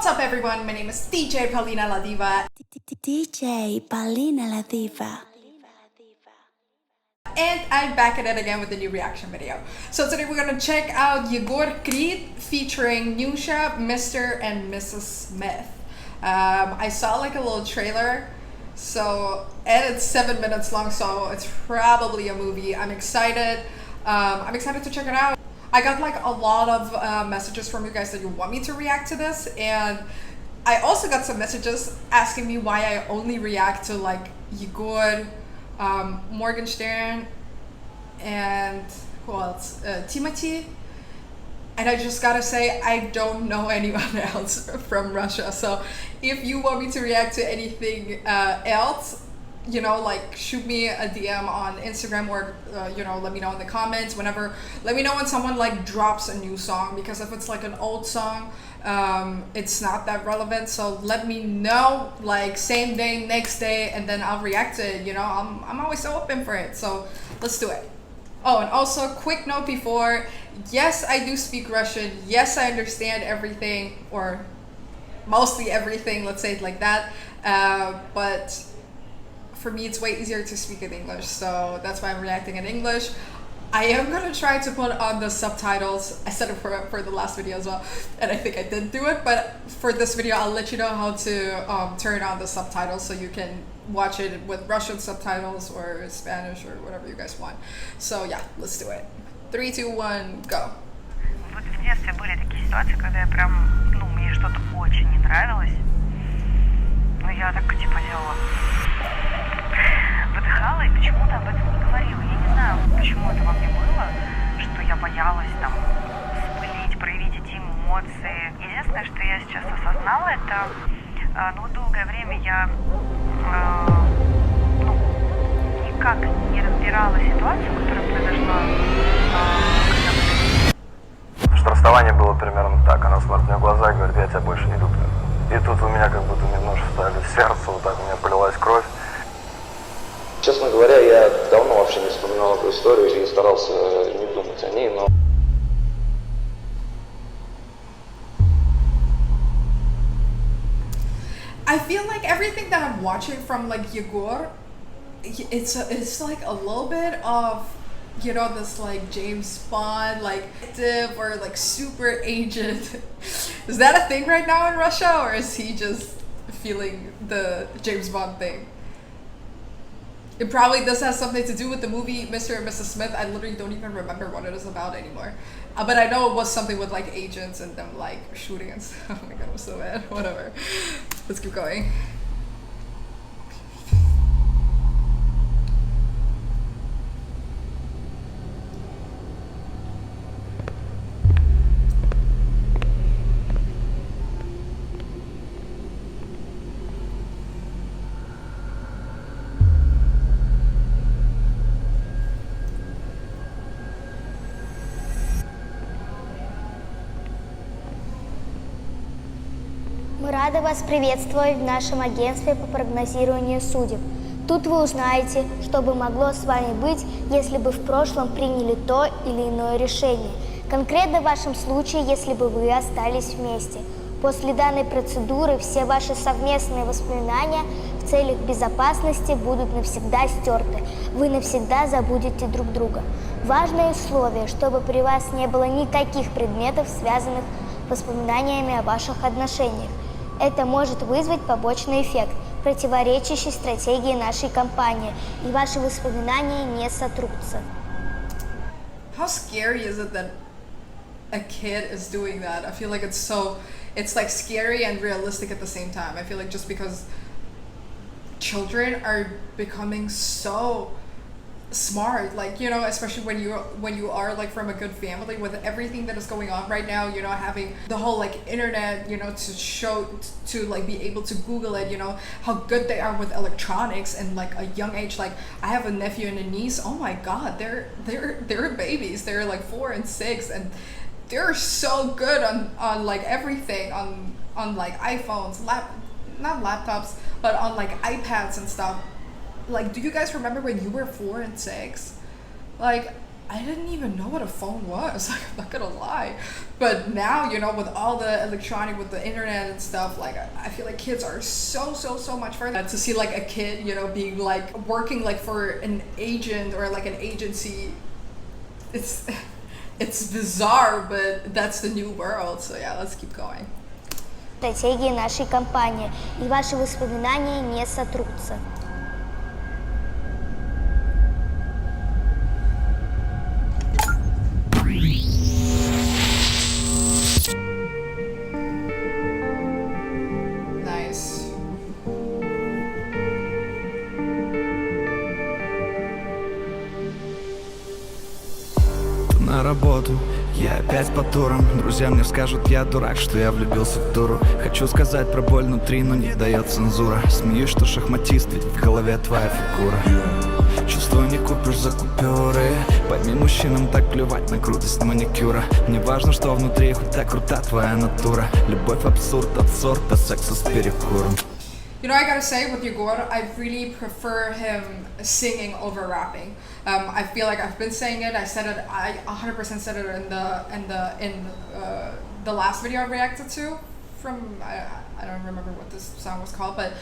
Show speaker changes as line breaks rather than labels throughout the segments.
What's up everyone, my name is DJ Paulina La Diva.
DJ Paulina La Diva.
And I'm back at it again with a new reaction video. So today we're gonna check out Егор Крид featuring Nyusha, Mr. and Mrs. Smith. I saw like a little trailer, and it's 7 minutes long, so it's probably a movie. I'm excited. I'm excited to check it out. I got like a lot of messages from you guys that you want me to react to this, and I also got some messages asking me why I only react to like Егор, Morgenstern, and who else? Timothy. And I just gotta say, I don't know anyone else from Russia. So if you want me to react to anything else, you know, like shoot me a DM on Instagram, or you know, let me know in the comments whenever. Let me know when someone like drops a new song, because if it's like an old song, it's not that relevant. So let me know like same day, next day, and then I'll react to it. You know, I'm always so open for it. So let's do it. Oh, and also quick note before, yes, I do speak Russian. Yes, I understand everything, or mostly everything, let's say it like that. But for me, it's way easier to speak in English, so that's why I'm reacting in English. I am gonna try to put on the subtitles. I said it for the last video as well, and I think I did do it, but for this video, I'll let you know how to turn on the subtitles so you can watch it with Russian subtitles or Spanish or whatever you guys want. So yeah, let's do it. 3, 2, 1, go.
Вот в детстве были такие ситуации, когда я прям, мне что-то очень не нравилось, но я так типа делала. Выдыхала и почему-то об этом не говорила. Я не знаю, почему это во мне было, что я боялась там вспылить, проявить эти эмоции. Единственное, что я сейчас осознала, это долгое время я никак не разбирала ситуацию, которая произошла,
Что расставание было примерно так. Она смотрит мне в глаза и говорит: я тебя больше не люблю. И тут у меня как будто немножко стали в сердце, вот так у меня полилась кровь.
Честно говоря, я давно вообще не вспоминал эту историю и старался не думать о ней, но...
I feel like everything that I'm watching from like Егор, it's like a little bit of, you know, this like James Bond like active or like super agent. Is that a thing right now in Russia, or is he just feeling the James Bond thing? It probably does have something to do with the movie Mr. and Mrs. Smith. I literally don't even remember what it is about anymore. But I know it was something with like agents and them like shooting and stuff. Oh my god, I'm so mad. Whatever. Let's keep going.
Мы рады вас приветствовать в нашем агентстве по прогнозированию судеб. Тут вы узнаете, что бы могло с вами быть, если бы в прошлом приняли то или иное решение. Конкретно в вашем случае, если бы вы остались вместе. После данной процедуры все ваши совместные воспоминания в целях безопасности будут навсегда стерты. Вы навсегда забудете друг друга. Важное условие, чтобы при вас не было никаких предметов, связанных с воспоминаниями о ваших отношениях. Это может вызвать побочный эффект, противоречащий стратегии нашей компании, и ваши воспоминания не сотрутся.
How scary is it that a kid is doing that? I feel like it's like scary and realistic at the same time. I feel like just because children are becoming so smart, like, you know, especially when you are like from a good family, with everything that is going on right now, you know, having the whole like internet, you know, to like be able to Google it, you know, how good they are with electronics and like a young age. Like I have a nephew and a niece. Oh my god, they're babies. They're like 4 and 6, and they're so good on like everything, on like iPhones, not laptops, but on like iPads and stuff. Like, do you guys remember when you were 4 and 6? Like, I didn't even know what a phone was. Like, I'm not gonna lie. But now, you know, with all the electronic, with the internet and stuff, like, I feel like kids are so much further. To see like a kid, you know, being like working like for an agent or like an agency, it's bizarre, but that's the new world. So yeah, let's keep going.
Стратегии нашей компании, и ваши воспоминания не сотрутся.
Nice.
На работу, я опять по турам. Друзья мне скажут, я дурак, что я влюбился в дуру. Хочу сказать про боль внутри, но не дает цензура. Смеюсь, что шахматист, ведь в голове твоя фигура. Чувство не купишь за купюры. Пойми, мужчинам так плевать на крутость маникюра. Мне важно, что внутри, хоть так крута твоя натура. Любовь абсурд от сорта секса с перекуром.
You know, I gotta say, with Егор, I really prefer him singing over rapping. I feel like I've been saying it. I said it. I 100% said it in the last video I reacted to. From I don't remember what this song was called, but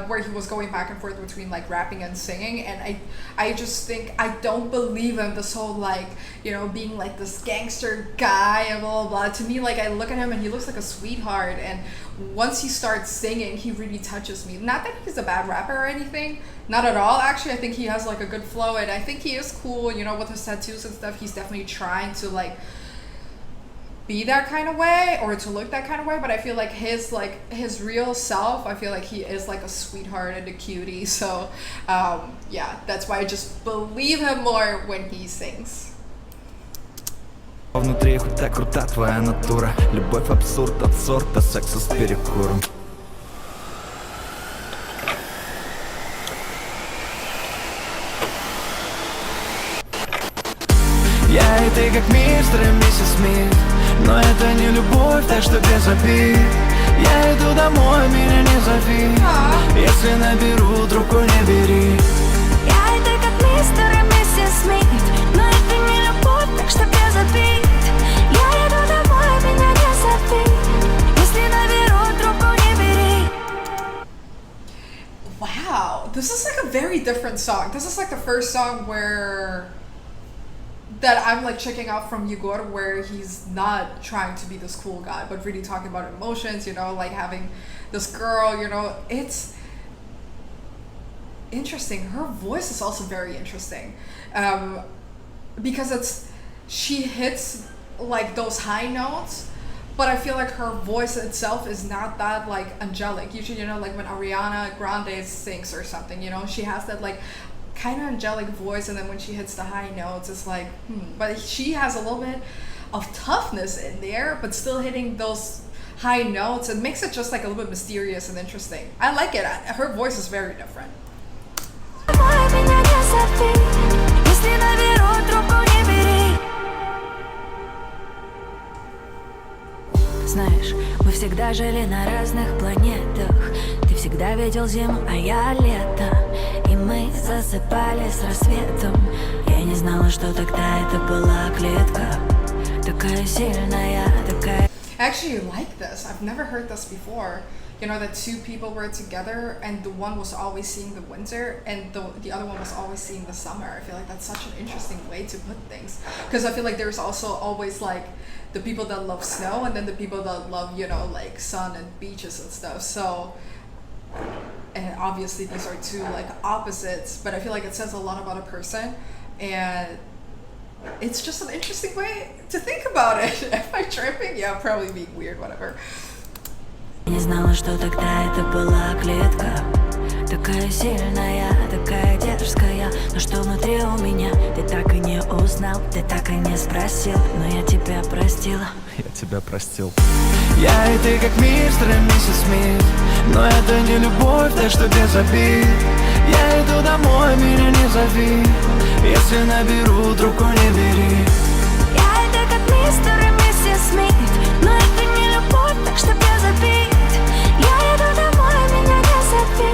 where he was going back and forth between like rapping and singing, and I just think I don't believe him. This whole like, you know, being like this gangster guy and blah blah blah. To me, like, I look at him and he looks like a sweetheart, and once he starts singing, he really touches me. Not that he's a bad rapper or anything, not at all. Actually, I think he has like a good flow, and I think he is cool. You know, with his tattoos and stuff, he's definitely trying to like be that kind of way or to look that kind of way, but I feel like his real self, I feel like he is like a sweetheart and a cutie. So yeah, that's why I just believe him more when he sings.
Внутри хоть так крута твоя натура. Любовь абсурд от сорта секса с перекуром. Я и ты как мистер и миссис Смит, но это не любовь, так что без обид. Я иду домой, меня не зови. Если наберу, трубку не бери.
Я и ты как мистер и миссис Смит, но это не любовь, так что без обид. Я иду домой, меня не зови. Если наберу, трубку не бери.
Wow, this is like a very different song. This is like the first song that I'm like checking out from Егor, where he's not trying to be this cool guy, but really talking about emotions, you know, like having this girl, you know. It's interesting. Her voice is also very interesting, because she hits like those high notes, but I feel like her voice itself is not that like angelic. Usually, you know, like when Ariana Grande sings or something, you know, she has that like kind of angelic voice, and then when she hits the high notes, it's like, But she has a little bit of toughness in there, but still hitting those high notes. It makes it just like a little bit mysterious and interesting. I like it. Her voice is very different.
Знаешь, мы всегда жили на разных планетах. Ты всегда видел зиму, а я лето. И мы засыпали с рассветом. Я не знала, что тогда это была клетка. Такая сильная, такая...
I actually like this. I've never heard this before. You know, that two people were together and the one was always seeing the winter and the other one was always seeing the summer. I feel like that's such an interesting way to put things. Because I feel like there's also always like the people that love snow and then the people that love, you know, like sun and beaches and stuff. So, and obviously these are two like opposites, but I feel like it says a lot about a person, and it's just an interesting way to think about it. Am I tripping? Yeah, probably being weird, whatever.
Не знала, что тогда это была клетка. Такая сильная, такая дерзкая. Но что внутри у меня, ты так и не узнал, ты так и не спросил. Но я тебя простила.
Я тебя простил. Я и ты как мистер и миссис Смит, но это не любовь, так что без обид. Я иду домой, меня не зови. Если наберу, трубку не бери.
Я и ты как мистер и миссис Смит, но это не любовь, так что без обид. Я иду домой, меня не зови.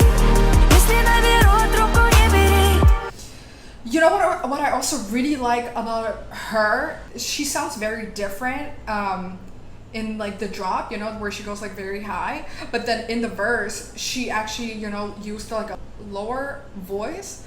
Если наберу, трубку не бери.
You know what I also really like about her, she sounds very different in like the drop, you know, where she goes like very high, but then in the verse she actually, you know, used like a lower voice.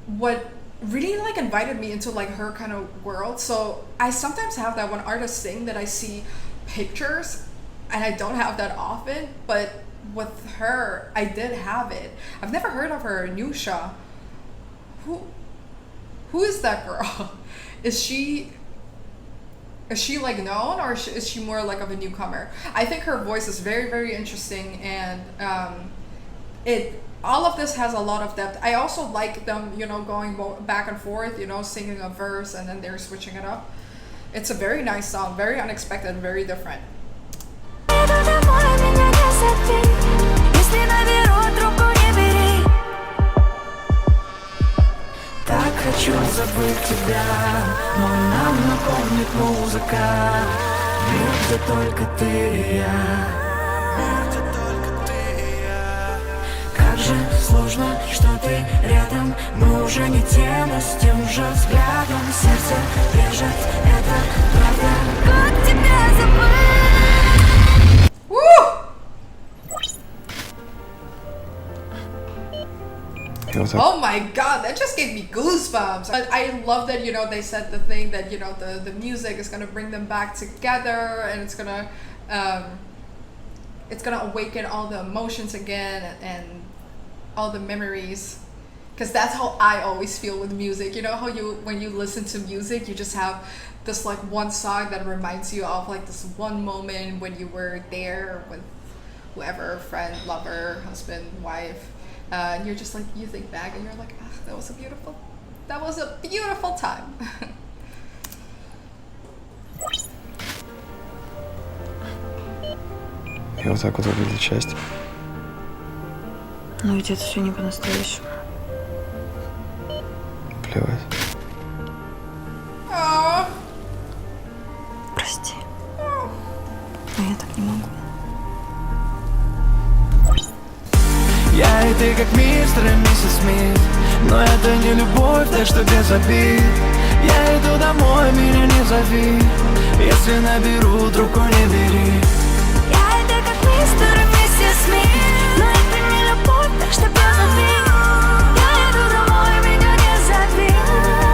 What really like invited me into like her kind of world. So I sometimes have that when artists sing that I see pictures, and I don't have that often, but with her I did have it. I've never heard of her. Nyusha, who is that girl? Is she like known, or is she more like of a newcomer? I think her voice is very, very interesting, and all of this has a lot of depth. I also like them, you know, going back and forth, you know, singing a verse and then they're switching it up. It's a very nice song, very unexpected, very different.
Так хочу забыть тебя, но нам напомнит музыка. Мир, где только ты и я. Как же сложно, что ты рядом. Мы уже не те, но с тем же взглядом. Сердце режет, это правда. Как тебя забыть?
Oh my god, that just gave me goosebumps. I love that, you know, they said the thing that, you know, the music is gonna bring them back together, and it's gonna awaken all the emotions again and all the memories. Because that's how I always feel with music. You know how when you listen to music, you just have this like one song that reminds you of like this one moment when you were there with whoever, friend, lover, husband, wife. And you're just like, you think back and you're like, ah, that was a beautiful time.
И вот так вот выглядит счастье.
Но ведь это все не по-настоящему.
Плевать.
Прости. Но я так не могу.
Я и ты как мистер и миссис Смит, но это не любовь, так что без обид. Я иду домой, меня не зови. Если наберу, трубку не бери.
Я и ты как мистер и миссис Смит, но это не любовь, так что без обид. Я иду домой, меня не зови.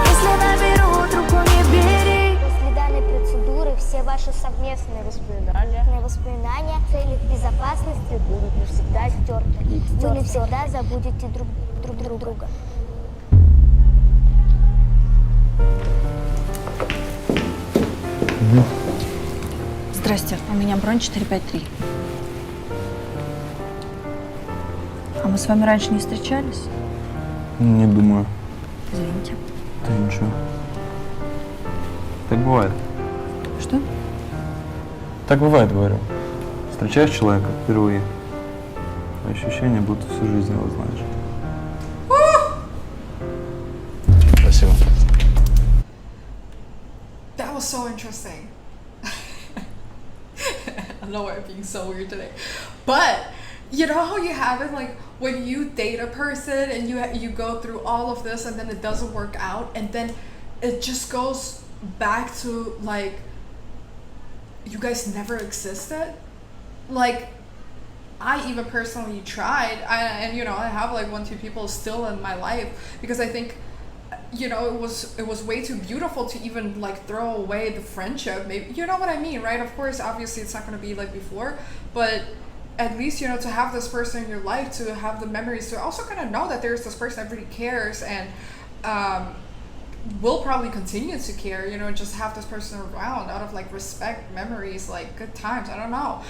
Если наберу, трубку не бери.
После данной процедуры все ваши совместные воспоминания в целях безопасности будут навсегда стерты. Вы навсегда забудете друг друга.
Здрасте, у меня бронь 453. А мы с вами раньше не встречались?
Не думаю.
Извините.
Да ничего. Так бывает.
Что?
Так бывает, говорю. Встречаешь человека впервые. Ощущение, будто всю жизнь его знаешь. Спасибо.
That was so interesting. I know I'm being so weird today. But you know how you have it like when you date a person and you go through all of this and then it doesn't work out, and then it just goes back to like you guys never existed. Like I even personally tried, and you know, I have like 1-2 people still in my life because I think, you know, it was way too beautiful to even like throw away the friendship. Maybe, you know what I mean, right? Of course, obviously it's not going to be like before, but at least, you know, to have this person in your life, to have the memories, to also kind of know that there's this person that really cares and will probably continue to care, you know, just have this person around out of like respect, memories, like good times, I don't know.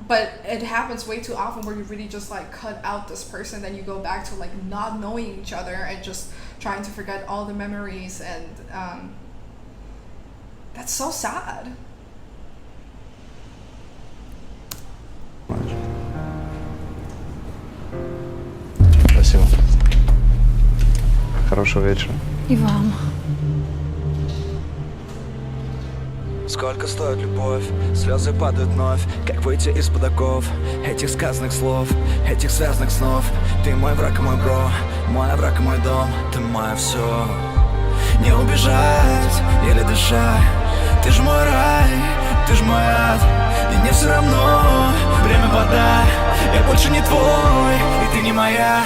But it happens way too often where you really just like cut out this person, then you go back to like not knowing each other and just trying to forget all the memories, and that's so sad.
Спасибо. Хорошего вечера.
И вам.
Сколько стоит любовь, слезы падают вновь. Как выйти из-под оков этих сказанных слов, этих связанных снов. Ты мой враг и мой бро, мой враг и мой дом. Ты мое все. Не убежать, еле дышать. Ты ж мой рай, ты ж мой ад. И мне все равно, время подай. Я больше не твой, и ты не моя.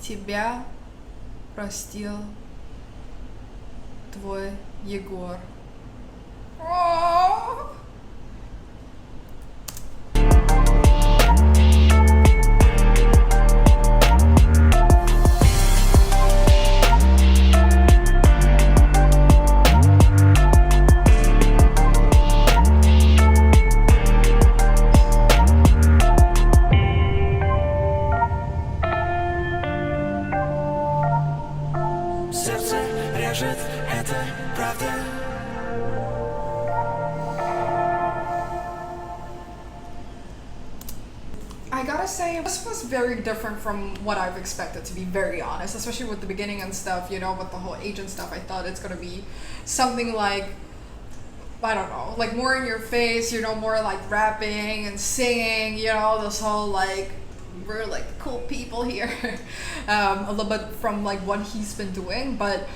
Тебя простил твой Егор.
Сердце режет, это правда.
I gotta say, this was very different from what I've expected, to be very honest, especially with the beginning and stuff, you know, with the whole agent stuff. I thought it's gonna be something like, I don't know, like more in your face, you know, more like rapping and singing, you know, this whole like, we're like cool people here. A little bit from like what he's been doing, but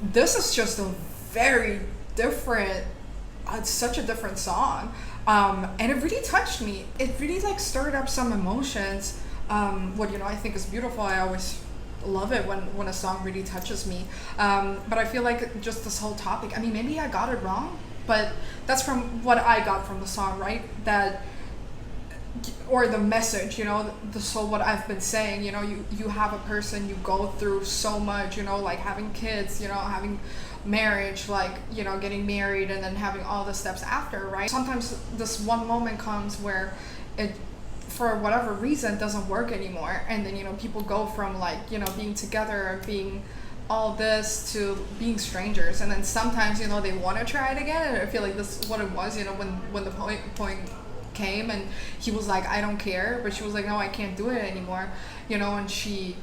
this is just a very different, it's such a different song. And it really touched me. It really like stirred up some emotions. What, you know, I think is beautiful. I always love it when a song really touches me. But I feel like just this whole topic, I mean, maybe I got it wrong, but that's from what I got from the song, right? That, or the message, you know, so what I've been saying, you know, you have a person, you go through so much, you know, like having kids, you know, having marriage, like, you know, getting married and then having all the steps after, right? Sometimes this one moment comes where it, for whatever reason, doesn't work anymore, and then, you know, people go from like, you know, being together, being all this, to being strangers, and then sometimes, you know, they want to try it again, and I feel like this is what it was, you know, when the point came and he was like, I don't care, but she was like, no, I can't do it anymore, you know, and she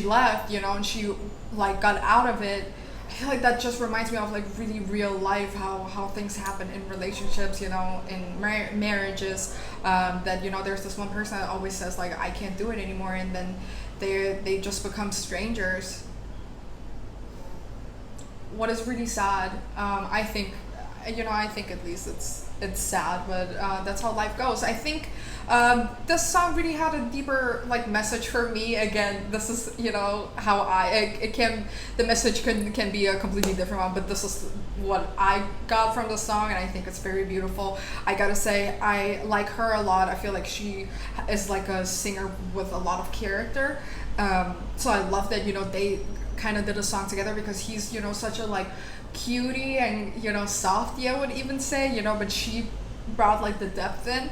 left, you know, and she like got out of it. I feel like that just reminds me of like really real life, how things happen in relationships, you know, in marriages, that, you know, there's this one person that always says like, I can't do it anymore, and then they just become strangers. What is really sad, I think, you know, I think at least it's sad, but that's how life goes. I think this song really had a deeper like message for me. Again, this is, you know, how the message can be a completely different one, but this is what I got from the song, and I think it's very beautiful. I gotta say, I like her a lot. I feel like she is like a singer with a lot of character, so I love that, you know, they kind of did a song together, because he's, you know, such a like cutie and, you know, softy, I would even say, you know, but she brought like the depth in,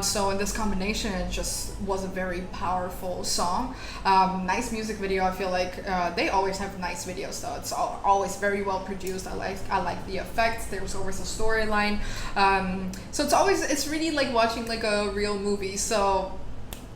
so in this combination it just was a very powerful song. Nice music video. I feel like they always have nice videos though. It's always very well produced. I like the effects. There's always a storyline, so it's really like watching like a real movie. So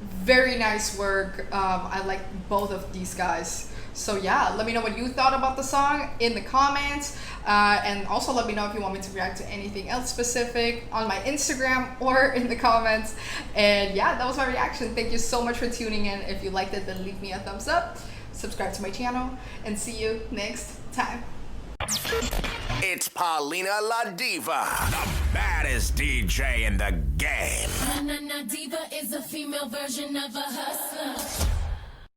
very nice work. I like both of these guys. So yeah, let me know what you thought about the song in the comments, and also let me know if you want me to react to anything else specific on my Instagram or in the comments. And yeah, that was my reaction. Thank you so much for tuning in. If you liked it, then leave me a thumbs up, subscribe to my channel, and see you next time.
It's Paulina La Diva, the baddest DJ in the game.
Na Diva is a female version of a hustler.